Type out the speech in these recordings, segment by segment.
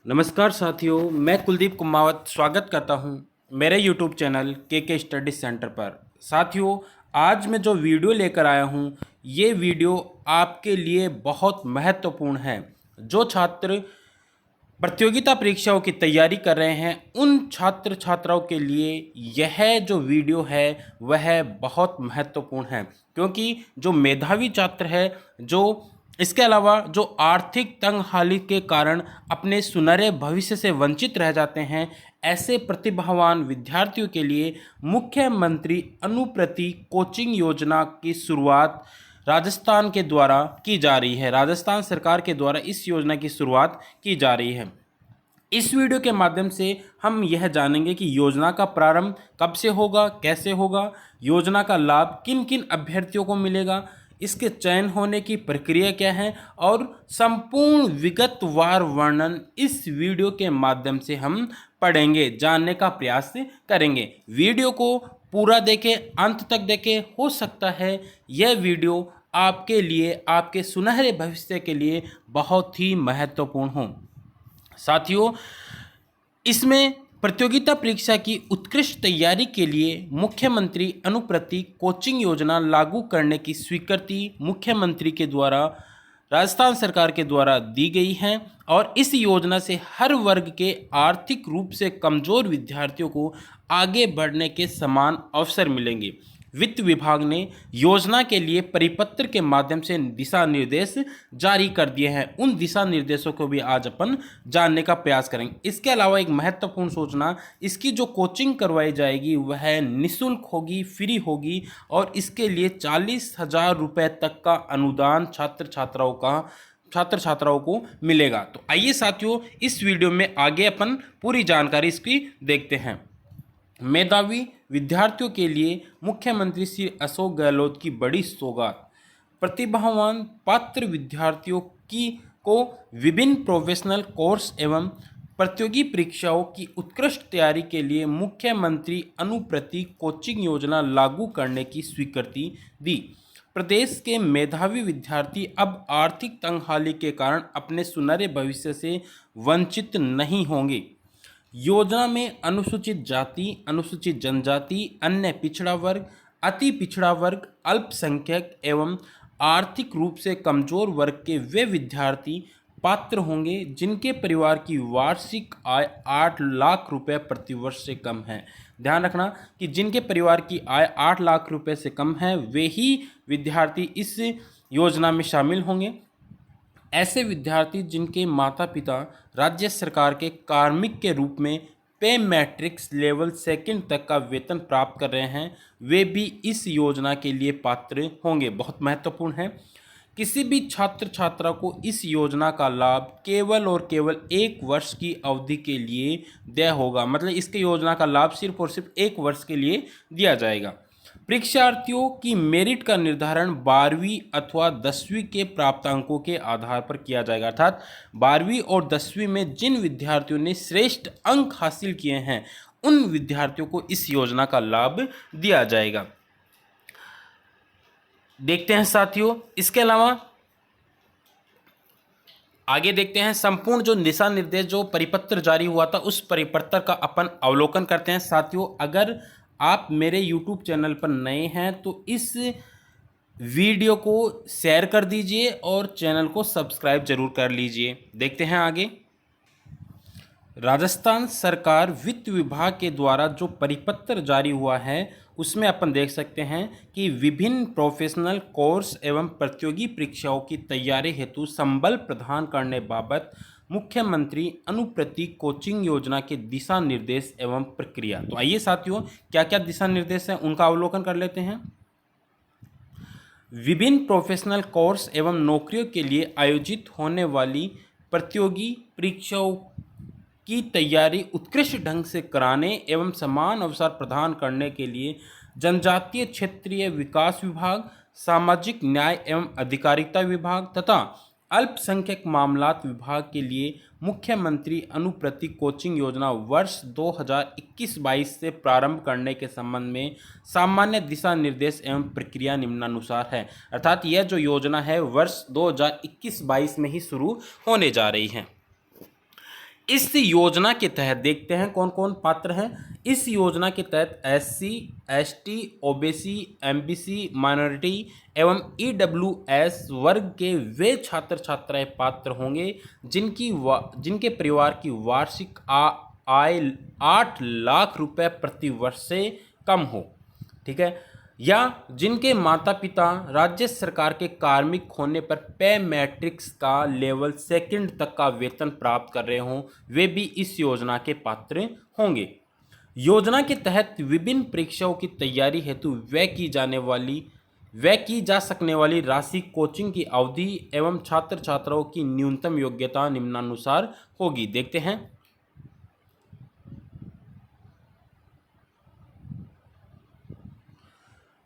नमस्कार साथियों, मैं कुलदीप कुमावत स्वागत करता हूं मेरे YouTube चैनल के स्टडी सेंटर पर। साथियों, आज मैं जो वीडियो लेकर आया हूं, ये वीडियो आपके लिए बहुत महत्वपूर्ण है। जो छात्र प्रतियोगिता परीक्षाओं की तैयारी कर रहे हैं, उन छात्र छात्राओं के लिए यह जो वीडियो है वह बहुत महत्वपूर्ण है, क्योंकि जो मेधावी छात्र है, जो इसके अलावा जो आर्थिक तंगहाली के कारण अपने सुनहरे भविष्य से वंचित रह जाते हैं, ऐसे प्रतिभावान विद्यार्थियों के लिए मुख्यमंत्री अनुप्रति कोचिंग योजना की शुरुआत राजस्थान के द्वारा की जा रही है। राजस्थान सरकार के द्वारा इस योजना की शुरुआत की जा रही है। इस वीडियो के माध्यम से हम यह जानेंगे कि योजना का प्रारंभ कब से होगा, कैसे होगा, योजना का लाभ किन किन अभ्यर्थियों को मिलेगा, इसके चयन होने की प्रक्रिया क्या है और संपूर्ण विगतवार वर्णन इस वीडियो के माध्यम से हम पढ़ेंगे, जानने का प्रयास करेंगे। वीडियो को पूरा देखें, अंत तक देखें। हो सकता है यह वीडियो आपके लिए, आपके सुनहरे भविष्य के लिए बहुत ही महत्वपूर्ण हो। साथियों, इसमें प्रतियोगिता परीक्षा की उत्कृष्ट तैयारी के लिए मुख्यमंत्री अनुप्रति कोचिंग योजना लागू करने की स्वीकृति मुख्यमंत्री के द्वारा राजस्थान सरकार के द्वारा दी गई है और इस योजना से हर वर्ग के आर्थिक रूप से कमजोर विद्यार्थियों को आगे बढ़ने के समान अवसर मिलेंगे। वित्त विभाग ने योजना के लिए परिपत्र के माध्यम से दिशा निर्देश जारी कर दिए हैं। उन दिशा निर्देशों को भी आज अपन जानने का प्रयास करेंगे। इसके अलावा एक महत्वपूर्ण सूचना, इसकी जो कोचिंग करवाई जाएगी वह निःशुल्क होगी, फ्री होगी और इसके लिए 40,000 रुपये तक का अनुदान छात्र छात्राओं को मिलेगा। तो आइए साथियों, इस वीडियो में आगे अपन पूरी जानकारी इसकी देखते हैं। मेधावी विद्यार्थियों के लिए मुख्यमंत्री श्री अशोक गहलोत की बड़ी सौगात। प्रतिभावान पात्र विद्यार्थियों को विभिन्न प्रोफेशनल कोर्स एवं प्रतियोगी परीक्षाओं की उत्कृष्ट तैयारी के लिए मुख्यमंत्री अनुप्रति कोचिंग योजना लागू करने की स्वीकृति दी। प्रदेश के मेधावी विद्यार्थी अब आर्थिक तंगहाली के कारण अपने सुनहरे भविष्य से वंचित नहीं होंगे। योजना में अनुसूचित जाति, अनुसूचित जनजाति, अन्य पिछड़ा वर्ग, अति पिछड़ा वर्ग, अल्पसंख्यक एवं आर्थिक रूप से कमजोर वर्ग के वे विद्यार्थी पात्र होंगे जिनके परिवार की वार्षिक आय 8 लाख रुपए प्रतिवर्ष से कम है। ध्यान रखना कि जिनके परिवार की आय 8 लाख रुपए से कम है वे ही विद्यार्थी इस योजना में शामिल होंगे। ऐसे विद्यार्थी जिनके माता पिता राज्य सरकार के कार्मिक के रूप में पे मैट्रिक्स लेवल 2 तक का वेतन प्राप्त कर रहे हैं, वे भी इस योजना के लिए पात्र होंगे। बहुत महत्वपूर्ण है। किसी भी छात्र छात्रा को इस योजना का लाभ केवल और केवल 1 वर्ष की अवधि के लिए दिया होगा। मतलब इसके योजना का लाभ सिर्फ और सिर्फ 1 वर्ष के लिए दिया जाएगा। परीक्षार्थियों की मेरिट का निर्धारण 12वीं अथवा 10वीं के प्राप्तांकों के आधार पर किया जाएगा। अर्थात 12वीं और 10वीं में जिन विद्यार्थियों ने श्रेष्ठ अंक हासिल किए हैं, उन विद्यार्थियों को इस योजना का लाभ दिया जाएगा। देखते हैं साथियों, इसके अलावा आगे देखते हैं संपूर्ण जो दिशा निर्देश, जो परिपत्र जारी हुआ था, उस परिपत्र का अपन अवलोकन करते हैं। साथियों, अगर आप मेरे YouTube चैनल पर नए हैं तो इस वीडियो को शेयर कर दीजिए और चैनल को सब्सक्राइब जरूर कर लीजिए। देखते हैं आगे। राजस्थान सरकार वित्त विभाग के द्वारा जो परिपत्र जारी हुआ है उसमें अपन देख सकते हैं कि विभिन्न प्रोफेशनल कोर्स एवं प्रतियोगी परीक्षाओं की तैयारी हेतु संबल प्रदान करने बाबत मुख्यमंत्री अनुप्रति कोचिंग योजना के दिशा निर्देश एवं प्रक्रिया। तो आइए साथियों, क्या क्या दिशा निर्देश हैं उनका अवलोकन कर लेते हैं। विभिन्न प्रोफेशनल कोर्स एवं नौकरियों के लिए आयोजित होने वाली प्रतियोगी परीक्षाओं की तैयारी उत्कृष्ट ढंग से कराने एवं समान अवसर प्रदान करने के लिए जनजातीय क्षेत्रीय विकास विभाग, सामाजिक न्याय एवं अधिकारिता विभाग तथा अल्पसंख्यक मामलात विभाग के लिए मुख्यमंत्री अनुप्रति कोचिंग योजना वर्ष 2021-22 से प्रारंभ करने के संबंध में सामान्य दिशा निर्देश एवं प्रक्रिया निम्नानुसार है। अर्थात यह जो योजना है वर्ष 2021-22 में ही शुरू होने जा रही है। इस योजना के तहत देखते हैं कौन कौन पात्र हैं। इस योजना के तहत SC, ST, OBC, MBC, minority एवं ईडब्ल्यूएस वर्ग के वे छात्र छात्राएं पात्र होंगे जिनके परिवार की वार्षिक आय 8 लाख रुपए प्रति वर्ष से कम हो, ठीक है, या जिनके माता पिता राज्य सरकार के कार्मिक होने पर पे मैट्रिक्स का लेवल 2 तक का वेतन प्राप्त कर रहे हों, वे भी इस योजना के पात्र होंगे। योजना के तहत विभिन्न परीक्षाओं की तैयारी हेतु व्यय की जा सकने वाली राशि, कोचिंग की अवधि एवं छात्र छात्राओं की न्यूनतम योग्यता निम्नानुसार होगी। देखते हैं।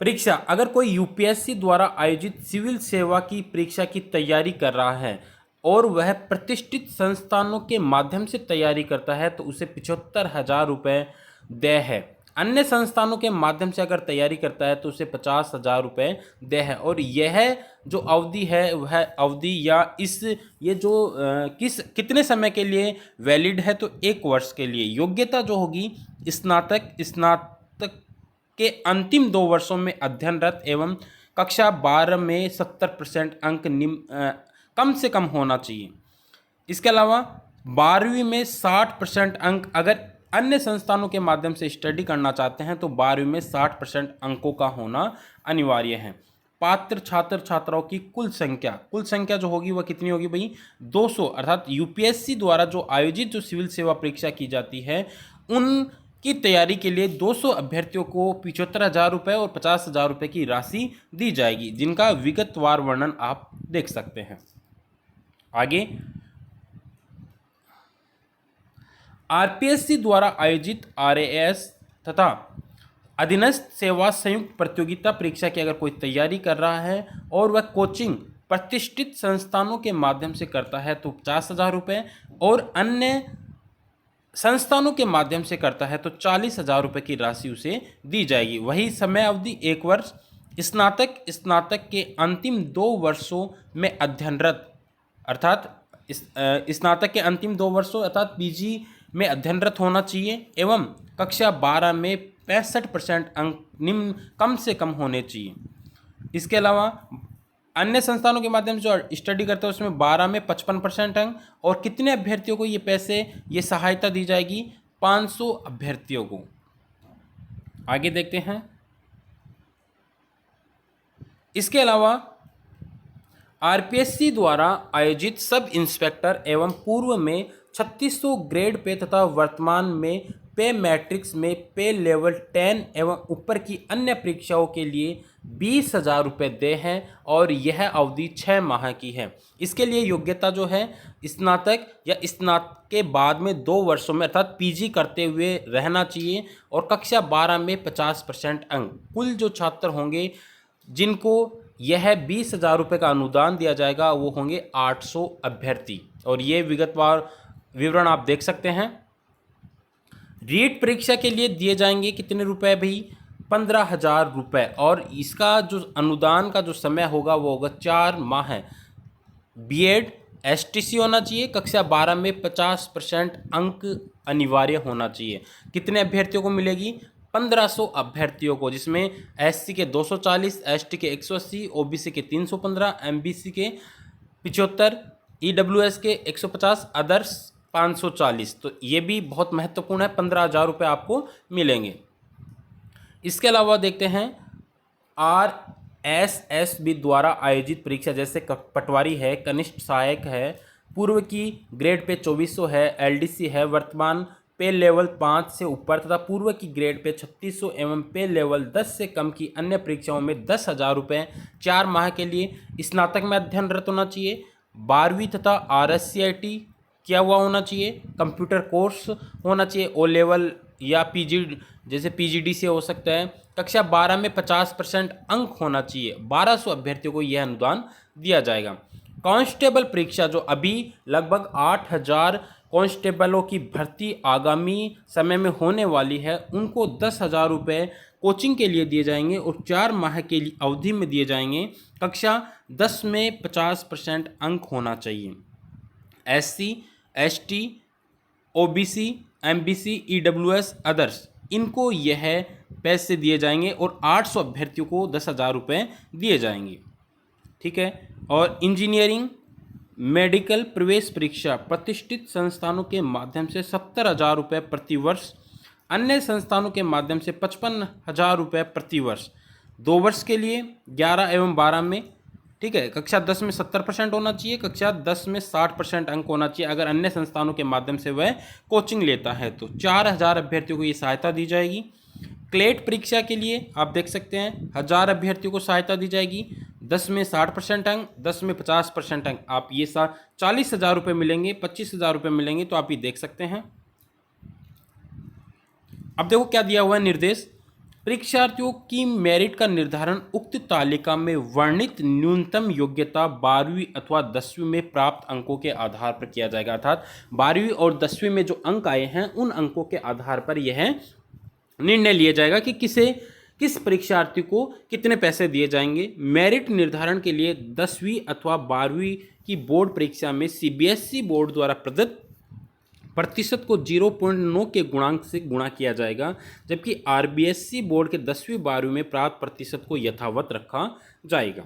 परीक्षा, अगर कोई यूपीएससी द्वारा आयोजित सिविल सेवा की परीक्षा की तैयारी कर रहा है और वह प्रतिष्ठित संस्थानों के माध्यम से तैयारी करता है तो उसे 75,000 रुपये देय है। अन्य संस्थानों के माध्यम से अगर तैयारी करता है तो उसे 50,000 रुपये देय है। और यह जो अवधि है वह अवधि या ये जो कितने समय के लिए वैलिड है, तो 1 वर्ष के लिए। योग्यता जो होगी, स्नातक के अंतिम 2 वर्षों में अध्ययनरत एवं कक्षा 12 में 70% अंक कम से कम होना चाहिए। इसके अलावा 12वीं में 60% अंक, अगर अन्य संस्थानों के माध्यम से स्टडी करना चाहते हैं तो 12वीं में 60% अंकों का होना अनिवार्य है। पात्र छात्र छात्राओं की कुल संख्या जो होगी वह कितनी होगी भाई? 200, अर्थात यूपीएससी द्वारा जो आयोजित जो सिविल सेवा परीक्षा की जाती है उनकी तैयारी के लिए 200 अभ्यर्थियों को 75,000 रुपये और 50,000 रुपये की राशि दी जाएगी, जिनका विगतवार वर्णन आप देख सकते हैं। आगे, आरपीएससी द्वारा आयोजित आरएएस तथा अधीनस्थ सेवा संयुक्त प्रतियोगिता परीक्षा की अगर कोई तैयारी कर रहा है और वह कोचिंग प्रतिष्ठित संस्थानों के माध्यम से करता है तो 50,000 रुपये, और अन्य संस्थानों के माध्यम से करता है तो 40,000 रुपये की राशि उसे दी जाएगी। वही समय अवधि 1 वर्ष। स्नातक के अंतिम 2 वर्षों में अध्ययनरत, अर्थात स्नातक के अंतिम 2 वर्षों अर्थात पीजी में अध्ययनरत होना चाहिए एवं कक्षा 12 में 65% अंक निम्न कम से कम होने चाहिए। इसके अलावा अन्य संस्थानों के माध्यम से स्टडी करते हैं उसमें 12 में 55% अंक, और कितने अभ्यर्थियों को ये सहायता दी जाएगी? 500 अभ्यर्थियों को। आगे देखते हैं। इसके अलावा आरपीएससी द्वारा आयोजित सब इंस्पेक्टर एवं पूर्व में 3600 ग्रेड पे तथा वर्तमान में पे मैट्रिक्स में पे लेवल 10 एवं ऊपर की अन्य परीक्षाओं के लिए 20,000 रुपये देय हैं, और यह अवधि 6 माह की है। इसके लिए योग्यता जो है, स्नातक या स्नातक के बाद में 2 वर्षों में अर्थात पीजी करते हुए रहना चाहिए, और कक्षा 12 में 50% अंक। कुल जो छात्र होंगे जिनको यह 20,000 रुपये का अनुदान दिया जाएगा वो होंगे 800 अभ्यर्थी, और ये विगतवार विवरण आप देख सकते हैं। रीट परीक्षा के लिए दिए जाएंगे कितने रुपए भाई? 15,000 रुपये, और इसका जो अनुदान का जो समय होगा वो होगा 4 माह। बीएड एसटीसी होना चाहिए, कक्षा 12 में 50% अंक अनिवार्य होना चाहिए। कितने अभ्यर्थियों को मिलेगी? 1500 अभ्यर्थियों को, जिसमें एससी के 240, एसटी के 180, ओबीसी के 315, एमबीसी के 75, ईडब्ल्यूएस के 150, अदर्स 540। तो ये भी बहुत महत्वपूर्ण है, 15,000 रुपये आपको मिलेंगे। इसके अलावा देखते हैं आरएसएसबी द्वारा आयोजित परीक्षा, जैसे पटवारी है, कनिष्ठ सहायक है, पूर्व की ग्रेड पे 2400 है, एलडीसी है, वर्तमान पे लेवल 5 से ऊपर तथा पूर्व की ग्रेड पे 3600 एवं पे लेवल 10 से कम की अन्य परीक्षाओं में 10,000 रुपये 4 माह के लिए। स्नातक में अध्ययनरत होना चाहिए, 12वीं तथा आरएससीआईटी किया हुआ होना चाहिए, कंप्यूटर कोर्स होना चाहिए, ओ लेवल या पीजी, जैसे पीजीडी से हो सकता है। कक्षा 12 में 50% अंक होना चाहिए। 1200 अभ्यर्थियों को यह अनुदान दिया जाएगा। कांस्टेबल परीक्षा, जो अभी लगभग 8,000 कांस्टेबलों की भर्ती आगामी समय में होने वाली है, उनको 10,000 रुपये कोचिंग के लिए दिए जाएंगे और 4 माह के लिए अवधि में दिए जाएंगे। कक्षा 10 में 50% अंक होना चाहिए। SC, ST, OBC, MBC, EWS, others, इनको यह पैसे दिए जाएंगे और 800 अभ्यर्थियों को 10,000 रुपये दिए जाएंगे। ठीक है। और इंजीनियरिंग मेडिकल प्रवेश परीक्षा प्रतिष्ठित संस्थानों के माध्यम से 70,000 रुपये प्रति वर्ष, अन्य संस्थानों के माध्यम से 55,000 रुपये प्रति वर्ष, 2 वर्ष के लिए 11 एवं 12 में। ठीक है। कक्षा 10 में 70% होना चाहिए, कक्षा 10 में 60% अंक होना चाहिए अगर अन्य संस्थानों के माध्यम से वह कोचिंग लेता है तो। 4,000 अभ्यर्थियों को ये सहायता दी जाएगी। क्लेट परीक्षा के लिए आप देख सकते हैं 1,000 अभ्यर्थियों को सहायता दी जाएगी। 10 में 60% अंक, 10 में 50% अंक, आप ये 40,000 रुपये मिलेंगे, 25,000 रुपये मिलेंगे, तो आप ये देख सकते हैं। अब देखो क्या दिया हुआ है निर्देश। परीक्षार्थियों की मेरिट का निर्धारण उक्त तालिका में वर्णित न्यूनतम योग्यता 12वीं अथवा 10वीं में प्राप्त अंकों के आधार पर किया जाएगा। अर्थात 12वीं और 10वीं में जो अंक आए हैं उन अंकों के आधार पर यह निर्णय लिया जाएगा कि किस परीक्षार्थी को कितने पैसे दिए जाएंगे। मेरिट निर्धारण के लिए 10वीं अथवा 12वीं की बोर्ड परीक्षा में सीबीएसई बोर्ड द्वारा प्रदत्त प्रतिशत को 0.9 के गुणांक से गुणा किया जाएगा, जबकि आरबीएसई बोर्ड के 10वीं 12वीं में प्राप्त प्रतिशत को यथावत रखा जाएगा।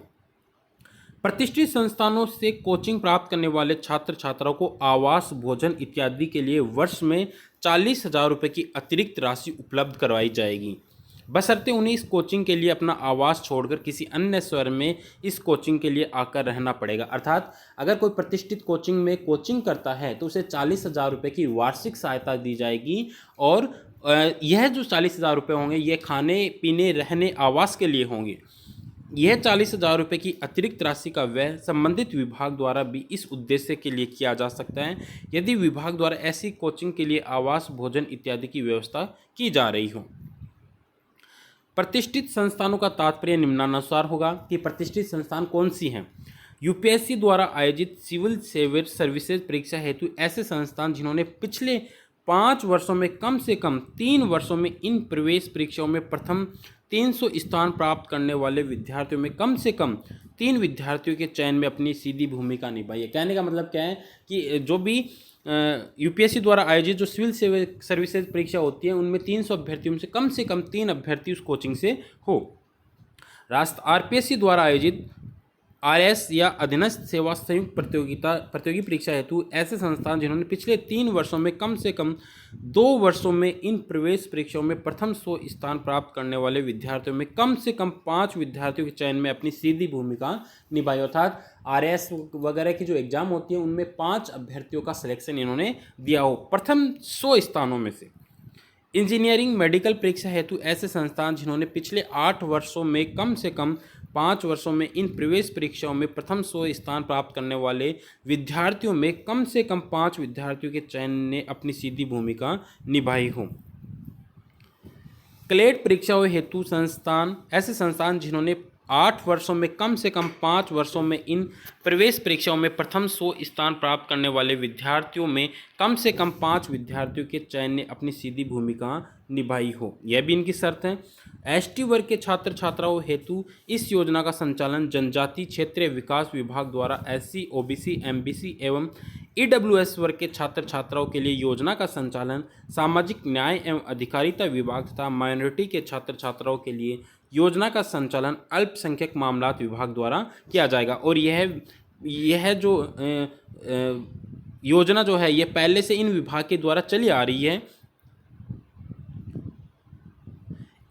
प्रतिष्ठित संस्थानों से कोचिंग प्राप्त करने वाले छात्र छात्राओं को आवास, भोजन इत्यादि के लिए वर्ष में 40,000 रुपये की अतिरिक्त राशि उपलब्ध करवाई जाएगी, बशर्ते उन्हें इस कोचिंग के लिए अपना आवास छोड़कर किसी अन्य शहर में इस कोचिंग के लिए आकर रहना पड़ेगा। अर्थात अगर कोई प्रतिष्ठित कोचिंग में कोचिंग करता है तो उसे 40,000 रुपये की वार्षिक सहायता दी जाएगी, और यह जो 40,000 रुपये होंगे ये खाने पीने रहने आवास के लिए होंगे। यह 40,000 रुपये की अतिरिक्त राशि का व्यय संबंधित विभाग द्वारा भी इस उद्देश्य के लिए किया जा सकता है, यदि विभाग द्वारा ऐसी कोचिंग के लिए आवास, भोजन इत्यादि की व्यवस्था की जा रही हो। प्रतिष्ठित संस्थानों का तात्पर्य निम्नानुसार होगा कि प्रतिष्ठित संस्थान कौन सी हैं। यूपीएससी द्वारा आयोजित सिविल सर्विसेज परीक्षा हेतु ऐसे संस्थान जिन्होंने पिछले 5 वर्षों में कम से कम 3 वर्षों में इन प्रवेश परीक्षाओं में प्रथम 300 स्थान प्राप्त करने वाले विद्यार्थियों में कम से कम 3 विद्यार्थियों के चयन में अपनी सीधी भूमिका निभाई है। कहने का मतलब क्या है कि जो भी यूपीएससी द्वारा आयोजित जो सिविल सर्विसेज परीक्षा होती है उनमें 300 अभ्यर्थियों से कम 3 अभ्यर्थी उस कोचिंग से हो। आरपीएससी द्वारा आयोजित आरएस या अधीनस्थ सेवा संयुक्त प्रतियोगी परीक्षा हेतु ऐसे संस्थान जिन्होंने पिछले 3 वर्षों में कम से कम 2 वर्षों में इन प्रवेश परीक्षाओं में प्रथम 100 स्थान प्राप्त करने वाले विद्यार्थियों में कम से कम 5 विद्यार्थियों के चयन में अपनी सीधी भूमिका निभाई। अर्थात आरएस वगैरह की जो एग्जाम होती है उनमें 5 अभ्यर्थियों का सिलेक्शन इन्होंने दिया हो प्रथम 100 स्थानों में से। इंजीनियरिंग मेडिकल परीक्षा हेतु ऐसे संस्थान जिन्होंने पिछले 8 वर्षों में कम से कम 5 वर्षों में इन प्रवेश परीक्षाओं में प्रथम 100 स्थान प्राप्त करने वाले विद्यार्थियों में कम से कम 5 विद्यार्थियों के चयन ने अपनी सीधी भूमिका निभाई हो। क्लेट परीक्षाओं हेतु संस्थान ऐसे संस्थान जिन्होंने 8 वर्षों में कम से कम 5 वर्षों में इन प्रवेश परीक्षाओं में प्रथम 100 स्थान प्राप्त करने वाले विद्यार्थियों में कम से कम 5 विद्यार्थियों के चयन ने अपनी सीधी भूमिका निभाई हो, यह भी इनकी शर्त है। एसटी वर्ग के छात्र छात्राओं हेतु इस योजना का संचालन जनजाति क्षेत्रीय विकास विभाग द्वारा एससी, ओबीसी, एमबीसी एवं ईडब्ल्यूएस वर्ग के छात्र छात्राओं के लिए योजना का संचालन सामाजिक न्याय एवं अधिकारिता विभाग तथा माइनॉरिटी के छात्र छात्राओं के लिए योजना का संचालन अल्पसंख्यक मामलात विभाग द्वारा किया जाएगा। और यह जो योजना जो है ये पहले से इन विभाग के द्वारा चली आ रही है।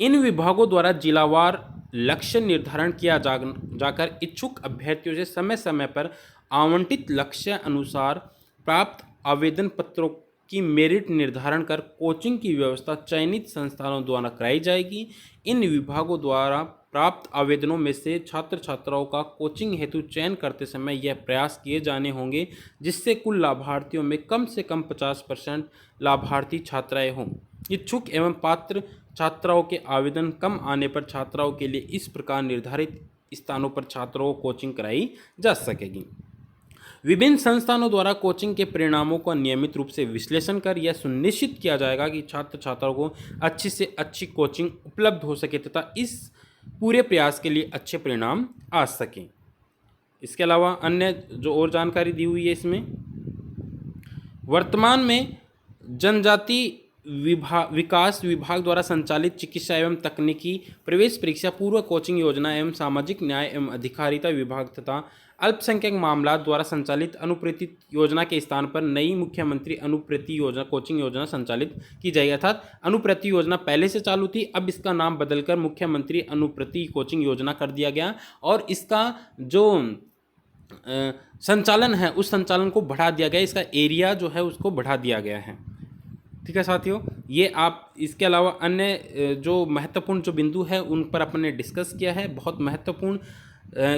इन विभागों द्वारा जिलावार लक्ष्य निर्धारण किया जाकर इच्छुक अभ्यर्थियों से समय समय पर आवंटित लक्ष्य अनुसार प्राप्त आवेदन पत्रों की मेरिट निर्धारण कर कोचिंग की व्यवस्था चयनित संस्थानों द्वारा कराई जाएगी। इन विभागों द्वारा प्राप्त आवेदनों में से छात्र छात्राओं का कोचिंग हेतु चयन करते समय यह प्रयास किए जाने होंगे जिससे कुल लाभार्थियों में कम से कम 50% लाभार्थी छात्राएं हों। इच्छुक एवं पात्र छात्राओं के आवेदन कम आने पर छात्राओं के लिए इस प्रकार निर्धारित स्थानों पर छात्रों को कोचिंग कराई जा सकेगी। विभिन्न संस्थानों द्वारा कोचिंग के परिणामों का नियमित रूप से विश्लेषण कर यह सुनिश्चित किया जाएगा कि छात्र छात्राओं को अच्छी से अच्छी कोचिंग उपलब्ध हो सके तथा इस पूरे प्रयास के लिए अच्छे परिणाम आ सकें। इसके अलावा अन्य जो और जानकारी दी हुई है इसमें वर्तमान में जनजाति विकास विभाग द्वारा संचालित चिकित्सा एवं तकनीकी प्रवेश परीक्षा पूर्व कोचिंग योजना एवं सामाजिक न्याय एवं अधिकारिता विभाग तथा अल्पसंख्यक मामलात द्वारा संचालित अनुप्रेरित योजना के स्थान पर नई मुख्यमंत्री अनुप्रेरित योजना कोचिंग योजना संचालित की जाएगी। अर्थात अनुप्रेरित योजना पहले से चालू थी, अब इसका नाम बदलकर मुख्यमंत्री अनुप्रेरित कोचिंग योजना कर दिया गया और इसका जो संचालन है उस संचालन को बढ़ा दिया गया, इसका एरिया जो है उसको बढ़ा दिया गया है। ठीक है साथियों, ये आप इसके अलावा अन्य जो महत्वपूर्ण जो बिंदु है उन पर अपन ने डिस्कस किया है। बहुत महत्वपूर्ण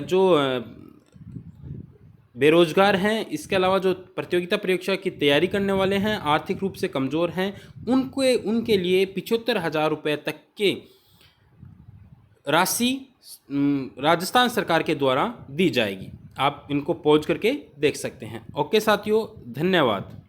जो बेरोजगार हैं, इसके अलावा जो प्रतियोगिता परीक्षा की तैयारी करने वाले हैं, आर्थिक रूप से कमज़ोर हैं, उनके लिए 75,000 रुपये तक के राशि राजस्थान सरकार के द्वारा दी जाएगी। आप इनको पॉज करके देख सकते हैं। ओके साथियों, धन्यवाद।